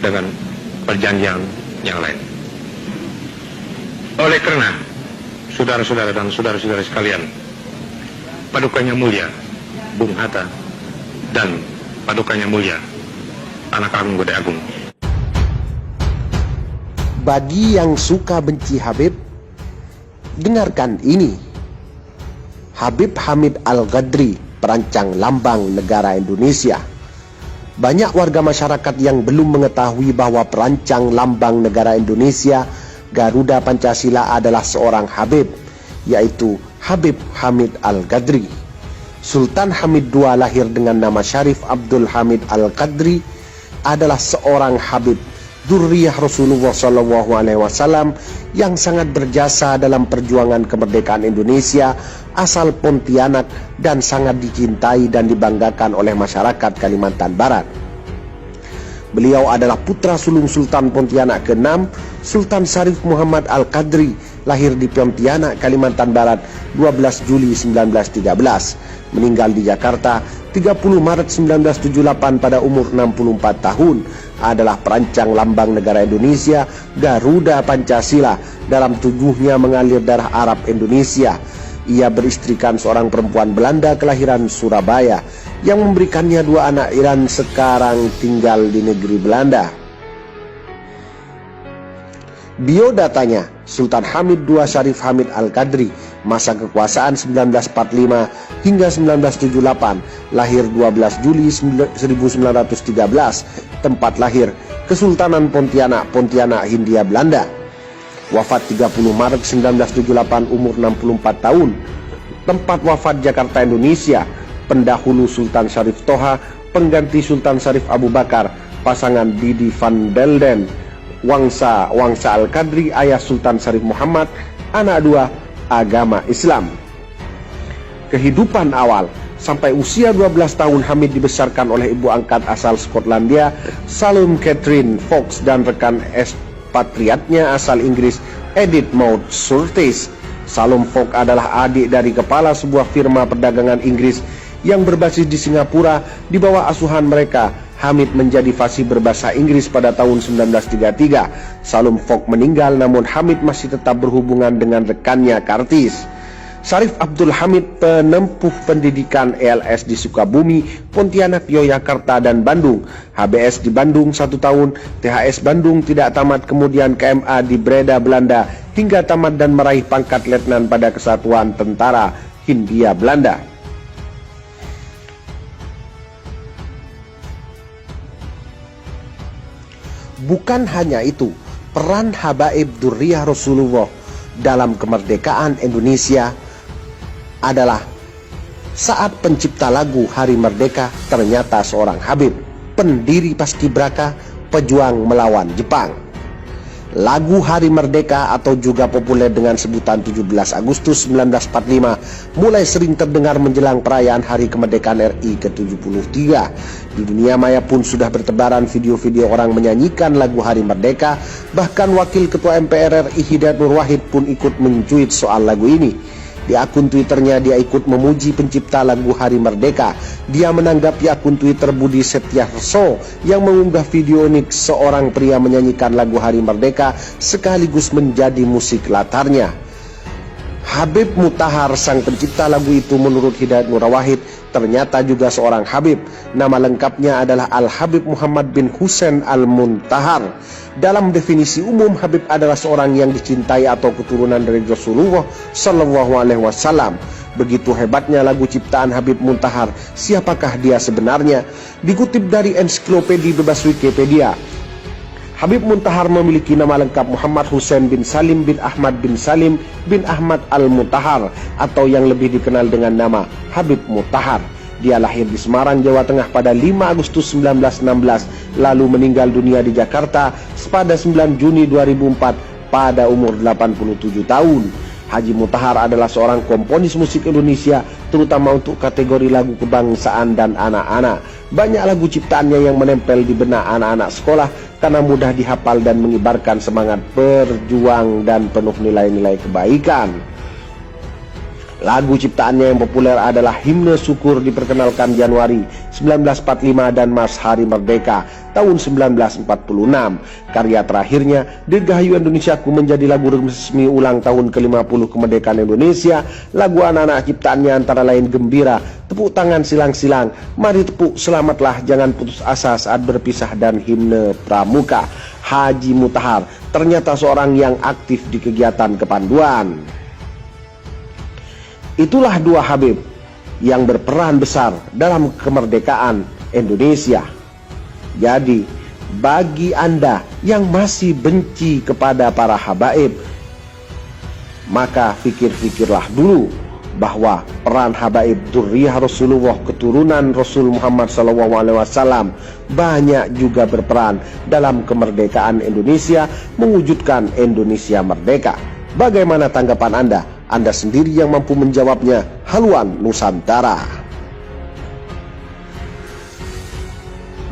dengan perjanjian yang lain. Oleh karena saudara-saudara dan saudara-saudara sekalian, Padukannya Mulia Bung Hatta dan Padukannya Mulia Anak Agung Gede Agung. Bagi yang suka benci Habib, dengarkan ini. Habib Hamid Al-Qadri, perancang lambang negara Indonesia. Banyak warga masyarakat yang belum mengetahui bahwa perancang lambang negara Indonesia Garuda Pancasila adalah seorang Habib, yaitu Habib Hamid Al-Qadri. Sultan Hamid II lahir dengan nama Syarif Abdul Hamid Al-Qadri, adalah seorang Habib Dzurriyyah Rasulullah SAW yang sangat berjasa dalam perjuangan kemerdekaan Indonesia, asal Pontianak, dan sangat dicintai dan dibanggakan oleh masyarakat Kalimantan Barat. Beliau adalah putra sulung Sultan Pontianak ke-6, Sultan Syarif Muhammad Al-Qadri, lahir di Pontianak, Kalimantan Barat 12 Juli 1913, meninggal di Jakarta 30 Maret 1978 pada umur 64 tahun, adalah perancang lambang negara Indonesia Garuda Pancasila. Dalam tubuhnya mengalir darah Arab Indonesia. Ia beristrikan seorang perempuan Belanda kelahiran Surabaya yang memberikannya 2 anak Iran, sekarang tinggal di negeri Belanda. Biodatanya, Sultan Hamid II Syarif Hamid Al-Qadri, masa kekuasaan 1945 hingga 1978, lahir 12 Juli 1913, tempat lahir Kesultanan Pontianak, Pontianak, Hindia Belanda. Wafat 30 Maret 1978, umur 64 tahun. Tempat wafat Jakarta, Indonesia. Pendahulu Sultan Syarif Toha, pengganti Sultan Syarif Abu Bakar, pasangan Didi van Delden. Wangsa Al-Qadri, ayah Sultan Syarif Muhammad, anak 2, agama Islam. Kehidupan awal. Sampai usia 12 tahun Hamid dibesarkan oleh ibu angkat asal Skotlandia, Salome Catherine Fox, dan rekan ekspatriatnya asal Inggris, Edith Maud Surtees. Salome Fox adalah adik dari kepala sebuah firma perdagangan Inggris yang berbasis di Singapura. Di bawah asuhan mereka, Hamid menjadi fasih berbahasa Inggris pada tahun 1933. Salome Fox meninggal, namun Hamid masih tetap berhubungan dengan rekannya Kartis. Syarif Abdul Hamid penempuh pendidikan ELS di Sukabumi, Pontianak, Yogyakarta, dan Bandung. HBS di Bandung 1 tahun, THS Bandung tidak tamat, kemudian KMA di Breda, Belanda, hingga tamat dan meraih pangkat letnan pada Kesatuan Tentara Hindia Belanda. Bukan hanya itu, peran Habaib Dzurriyyah Rasulullah dalam kemerdekaan Indonesia adalah saat pencipta lagu Hari Merdeka ternyata seorang Habib, pendiri Paskibraka, pejuang melawan Jepang. Lagu Hari Merdeka atau juga populer dengan sebutan 17 Agustus 1945 mulai sering terdengar menjelang perayaan Hari Kemerdekaan RI ke-73. Di dunia maya pun sudah bertebaran video-video orang menyanyikan lagu Hari Merdeka. Bahkan Wakil Ketua MPR RI Hidayat Nur Wahid pun ikut mencuit soal lagu ini. Di akun Twitternya dia ikut memuji pencipta lagu Hari Merdeka. Dia menanggapi akun Twitter Budi Setiarso yang mengunggah video unik seorang pria menyanyikan lagu Hari Merdeka sekaligus menjadi musik latarnya. Habib Mutahar, sang pencipta lagu itu, menurut Hidayat Nur Wahid ternyata juga seorang Habib. Nama lengkapnya adalah Al-Habib Muhammad bin Husain Al-Muntahar. Dalam definisi umum, Habib adalah seorang yang dicintai atau keturunan dari Rasulullah Shallallahu Alaihi Wasallam. Begitu hebatnya lagu ciptaan Habib Muntahar. Siapakah dia sebenarnya? Dikutip dari ensiklopedia bebas Wikipedia, Habib Muntahar memiliki nama lengkap Muhammad Husain bin Salim bin Ahmad bin Salim bin Ahmad Al-Mutahar, atau yang lebih dikenal dengan nama Habib Mutahar. Dia lahir di Semarang, Jawa Tengah pada 5 Agustus 1916, lalu meninggal dunia di Jakarta pada 9 Juni 2004 pada umur 87 tahun. Haji Mutahar adalah seorang komponis musik Indonesia, terutama untuk kategori lagu kebangsaan dan anak-anak. Banyak lagu ciptaannya yang menempel di benak anak-anak sekolah karena mudah dihafal dan mengibarkan semangat berjuang dan penuh nilai-nilai kebaikan. Lagu ciptaannya yang populer adalah Himne Syukur, diperkenalkan Januari 1945, dan Mas Hari Merdeka tahun 1946. Karya terakhirnya, Dirgahayu Indonesiaku, menjadi lagu resmi ulang tahun ke-50 kemerdekaan Indonesia. Lagu anak-anak ciptaannya antara lain Gembira, Tepuk Tangan Silang-Silang, Mari Tepuk, Selamatlah, Jangan Putus Asa Saat Berpisah, dan Himne Pramuka. Haji Mutahar ternyata seorang yang aktif di kegiatan kepanduan. Itulah dua Habib yang berperan besar dalam kemerdekaan Indonesia. Jadi, bagi Anda yang masih benci kepada para habaib, maka pikir-pikirlah dulu bahwa peran habaib Dzurriyyah Rasulullah, keturunan Rasul Muhammad SAW, banyak juga berperan dalam kemerdekaan Indonesia, mewujudkan Indonesia merdeka. Bagaimana tanggapan Anda? Anda sendiri yang mampu menjawabnya. Haluan Nusantara.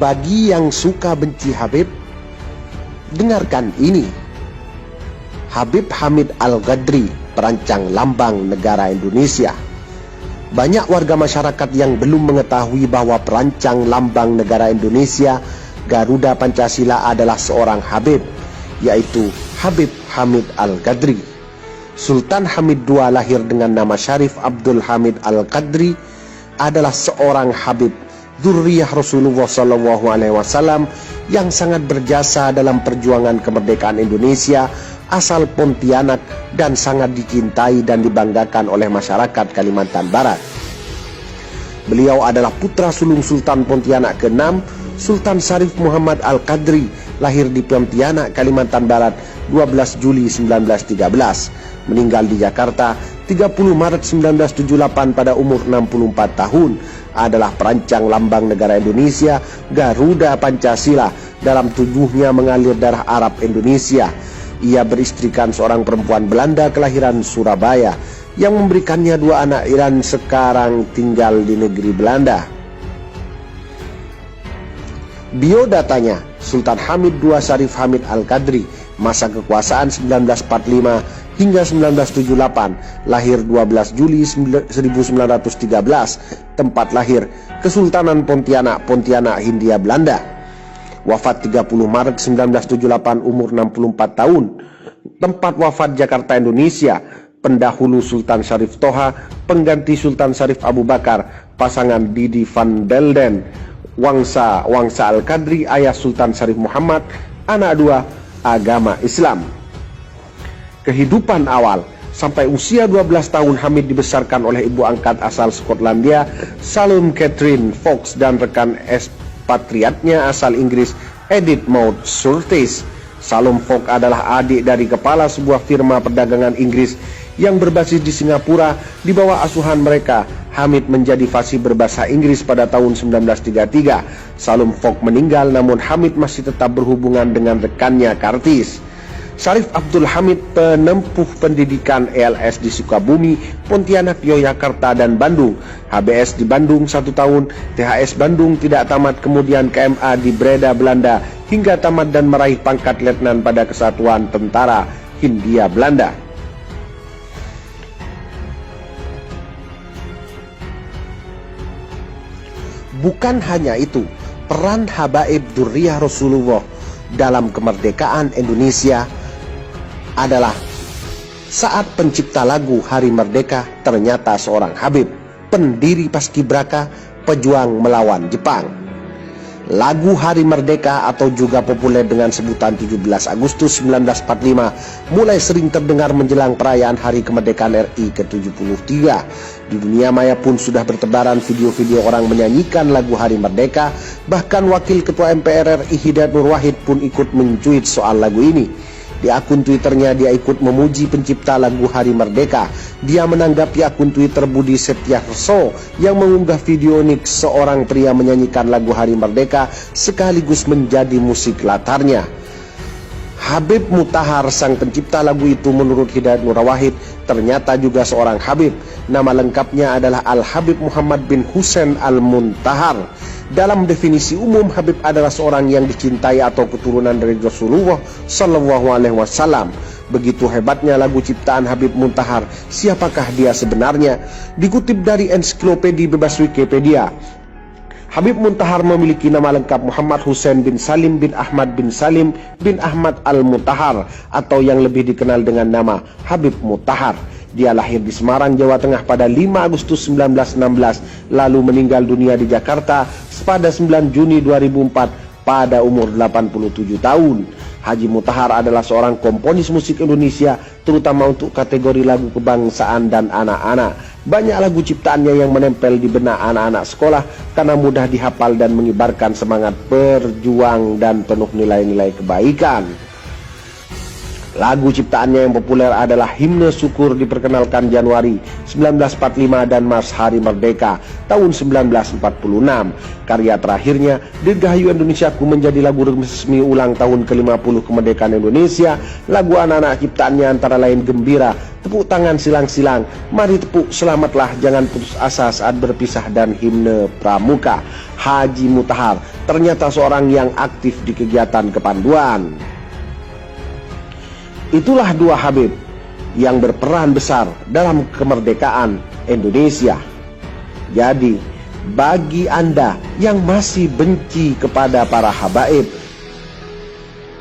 Bagi yang suka benci Habib, dengarkan ini. Habib Hamid Al-Qadri, perancang lambang negara Indonesia. Banyak warga masyarakat yang belum mengetahui bahwa perancang lambang negara Indonesia, Garuda Pancasila, adalah seorang Habib, yaitu Habib Hamid Al-Qadri. Sultan Hamid II lahir dengan nama Syarif Abdul Hamid Al-Qadri, adalah seorang Habib Dzurriyyah Rasulullah SAW yang sangat berjasa dalam perjuangan kemerdekaan Indonesia, asal Pontianak, dan sangat dicintai dan dibanggakan oleh masyarakat Kalimantan Barat. Beliau adalah putra sulung Sultan Pontianak ke-6, Sultan Syarif Muhammad Al-Qadri, lahir di Pontianak, Kalimantan Barat, 12 Juli 1913. Meninggal di Jakarta 30 Maret 1978 pada umur 64 tahun. Adalah perancang lambang negara Indonesia, Garuda Pancasila. Dalam tubuhnya mengalir darah Arab Indonesia. Ia beristrikan seorang perempuan Belanda kelahiran Surabaya yang memberikannya 2 anak Iran, sekarang tinggal di negeri Belanda. Biodatanya, Sultan Hamid II Syarif Hamid Al-Qadri, masa kekuasaan 1945 hingga 1978, lahir 12 Juli 1913, tempat lahir Kesultanan Pontianak, Pontianak, Hindia Belanda. Wafat 30 Maret 1978, umur 64 tahun. Tempat wafat Jakarta, Indonesia. Pendahulu Sultan Syarif Toha, pengganti Sultan Syarif Abu Bakar, pasangan Didi Van Delden. Wangsa Al-Qadri, ayah Sultan Syarif Muhammad, anak 2, agama Islam. Kehidupan awal. Sampai usia 12 tahun Hamid dibesarkan oleh ibu angkat asal Skotlandia, Salome Catherine Fox, dan rekan ekspatriatnya asal Inggris, Edith Maud Surtees. Salome Fox adalah adik dari kepala sebuah firma perdagangan Inggris yang berbasis di Singapura. Di bawah asuhan mereka, Hamid menjadi fasih berbahasa Inggris pada tahun 1933. Salome Fox meninggal, namun Hamid masih tetap berhubungan dengan rekannya Kartis. Syarif Abdul Hamid penempuh pendidikan ELS di Sukabumi, Pontianak, Yogyakarta, dan Bandung. HBS di Bandung 1 tahun, THS Bandung tidak tamat, kemudian KMA di Breda, Belanda, hingga tamat dan meraih pangkat letnan pada Kesatuan Tentara Hindia Belanda. Bukan hanya itu, peran habaib Dzurriyyah Rasulullah dalam kemerdekaan Indonesia adalah saat pencipta lagu Hari Merdeka ternyata seorang Habib, pendiri Paskibraka, pejuang melawan Jepang. Lagu Hari Merdeka atau juga populer dengan sebutan 17 Agustus 1945 mulai sering terdengar menjelang perayaan Hari Kemerdekaan RI ke-73. Di dunia maya pun sudah bertebaran video-video orang menyanyikan lagu Hari Merdeka. Bahkan Wakil Ketua MPR RI Hidayat Nur Wahid pun ikut mencuit soal lagu ini. Di akun Twitternya dia ikut memuji pencipta lagu Hari Merdeka. Dia menanggapi akun Twitter Budi Setiarso yang mengunggah video nik seorang pria menyanyikan lagu Hari Merdeka sekaligus menjadi musik latarnya. Habib Mutahar, sang pencipta lagu itu, menurut Hidayat Nur Wahid ternyata juga seorang Habib. Nama lengkapnya adalah Al-Habib Muhammad bin Husain Al-Muntahar. Dalam definisi umum, Habib adalah seorang yang dicintai atau keturunan dari Rasulullah Sallallahu Alaihi Wasallam. Begitu hebatnya lagu ciptaan Habib Muntahar. Siapakah dia sebenarnya? Dikutip dari ensiklopedia bebas Wikipedia, Habib Muntahar memiliki nama lengkap Muhammad Hussein bin Salim bin Ahmad bin Salim bin Ahmad Al-Muntahar atau yang lebih dikenal dengan nama Habib Muntahar. Dia lahir di Semarang, Jawa Tengah pada 5 Agustus 1916, lalu meninggal dunia di Jakarta pada 9 Juni 2004 pada umur 87 tahun. Haji Muntahar adalah seorang komponis musik Indonesia, terutama untuk kategori lagu kebangsaan dan anak-anak. Banyak lagu ciptaannya yang menempel di benak anak-anak sekolah karena mudah dihafal dan mengibarkan semangat berjuang dan penuh nilai-nilai kebaikan. Lagu ciptaannya yang populer adalah Himne Syukur, diperkenalkan Januari 1945 dan Mas Hari Merdeka tahun 1946. Karya terakhirnya Dirgahayu Indonesiaku menjadi lagu resmi ulang tahun ke-50 kemerdekaan Indonesia. Lagu anak-anak ciptaannya antara lain Gembira, Tepuk Tangan Silang-Silang, Mari Tepuk, Selamatlah, Jangan Putus Asa Saat Berpisah, dan Himne Pramuka. Haji Muntahar ternyata seorang yang aktif di kegiatan kepanduan. Itulah dua Habib yang berperan besar dalam kemerdekaan Indonesia. Jadi, bagi Anda yang masih benci kepada para habaib,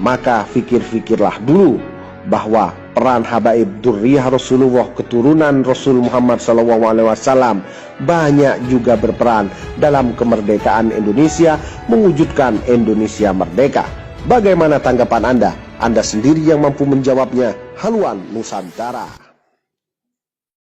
maka fikir-fikirlah dulu bahwa peran habaib Dzurriyyah Rasulullah, keturunan Rasul Muhammad SAW, banyak juga berperan dalam kemerdekaan Indonesia, mewujudkan Indonesia merdeka. Bagaimana tanggapan Anda? Anda sendiri yang mampu menjawabnya. Haluan Nusantara.